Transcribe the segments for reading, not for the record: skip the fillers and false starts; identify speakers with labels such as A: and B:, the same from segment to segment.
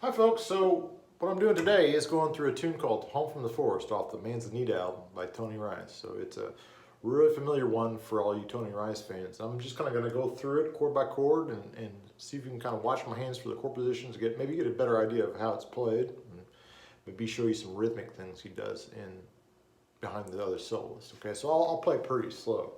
A: Hi folks, so what I'm doing today is going through a tune called Home from the Forest off the Manzanita album by Tony Rice. So it's a really familiar one for all you Tony Rice fans. I'm just kind of going to go through it chord by chord and see if you can kind of watch my hands for the chord positions, maybe get a better idea of how it's played, and maybe show you some rhythmic things he does behind the other soloists. Okay, so I'll play pretty slow.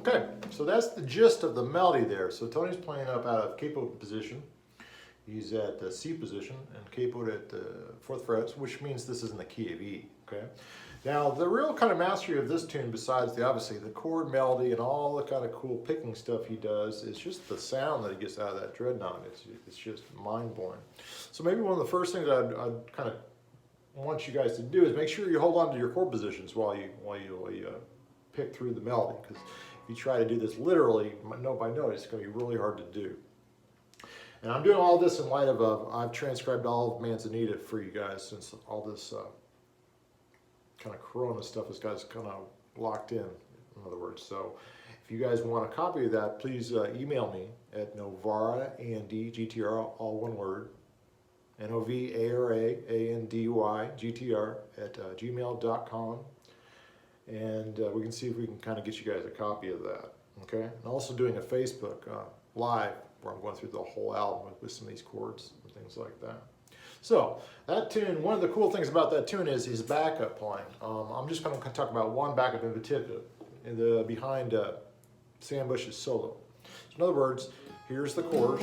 A: Okay, so that's the gist of the melody there. So Tony's playing up out of capo position. He's at the C position and capoed at the 4th fret, which means this is in the key of E, okay? Now, the real kind of mastery of this tune, besides obviously the chord melody and all the kind of cool picking stuff he does, is just the sound that he gets out of that dreadnought. It's just mind-blowing. So maybe one of the first things I'd kind of want you guys to do is make sure you hold on to your chord positions while you pick through the melody, because if you try to do this literally, note by note, it's going to be really hard to do. And I'm doing all this in light of, I've transcribed all of Manzanita for you guys since all this kind of Corona stuff has got kind of locked in other words. So if you guys want a copy of that, please email me at novaraandygtr, all one word, novaraandygtr at gmail.com. And we can see if we can kind of get you guys a copy of that, okay? And also doing a Facebook live where I'm going through the whole album with some of these chords and things like that. So that tune, one of the cool things about that tune is his backup playing. I'm just going to talk about one backup in particular, behind Sam Bush's solo. So in other words, here's the chorus.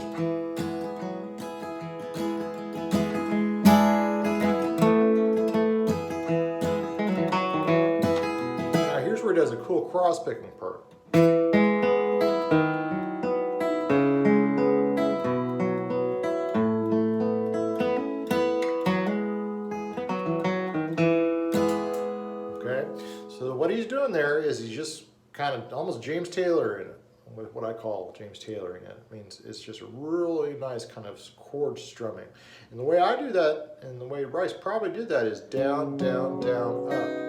A: Where he does a cool cross-picking part. Okay, so what he's doing there is he's just kind of almost James Taylor in it, with what I call James Tayloring it. It means it's just a really nice kind of chord strumming. And the way I do that, and the way Rice probably did that, is down, down, down, up.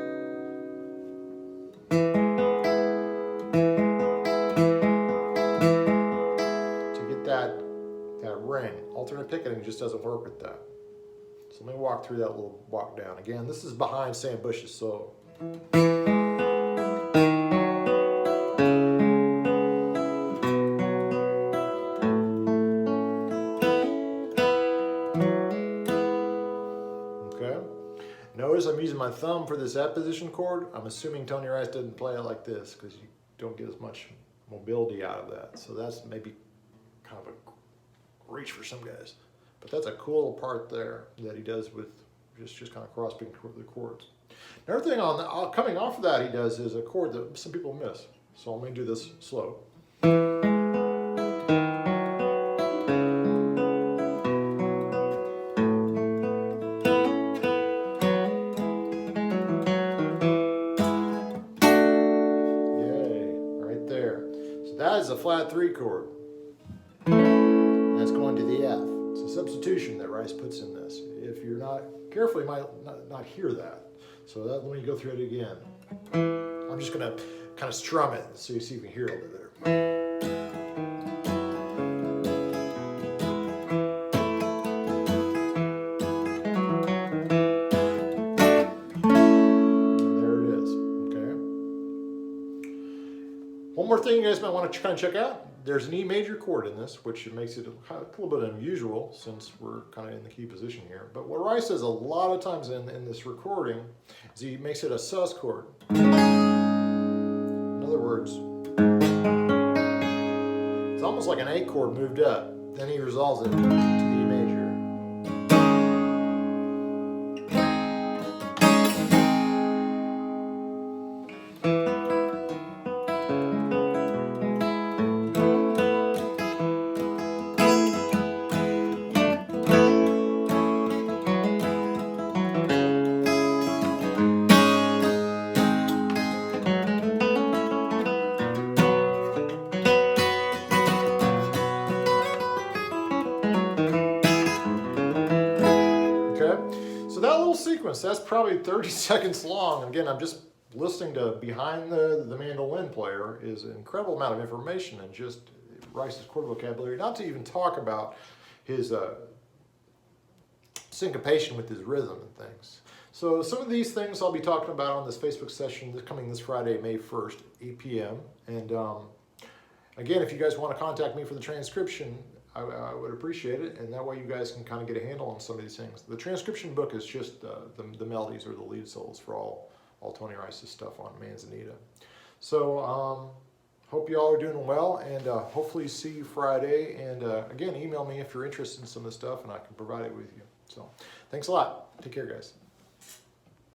A: That ring. Alternate picketing just doesn't work with that. So let me walk through that little walk down. Again, this is behind Sam Bush's solo. Okay. Notice I'm using my thumb for this F position chord. I'm assuming Tony Rice didn't play it like this because you don't get as much mobility out of that. So that's maybe kind of a reach for some guys, but that's a cool part there that he does with just kind of crossing the chords. Another thing coming off of that he does is a chord that some people miss. So I'm going to do this slow. Yay, right there. So that is a flat 3 chord. That's going to the F. It's a substitution that Rice puts in this. If you're not careful, you might not hear that. So let me go through it again. I'm just going to kind of strum it so you see if you can hear it over there. And there it is. Okay. One more thing you guys might want to kind of check out. There's an E major chord in this, which makes it a little bit unusual since we're kind of in the key position here. But what Rice does a lot of times in this recording is he makes it a sus chord. In other words, it's almost like an A chord moved up. Then he resolves it to the E major. sequence, that's probably 30 seconds long. Again, I'm just listening to behind the mandolin player is an incredible amount of information and just Rice's chord vocabulary, not to even talk about his syncopation with his rhythm and things. So some of these things I'll be talking about on this Facebook session coming this Friday, May 1st, 8 p.m. And again, if you guys want to contact me for the transcription, I would appreciate it, and that way you guys can kind of get a handle on some of these things. The transcription book is just the melodies or the lead solos for all Tony Rice's stuff on Manzanita. So hope you all are doing well, and hopefully see you Friday. And again, email me if you're interested in some of this stuff, and I can provide it with you. So thanks a lot. Take care, guys.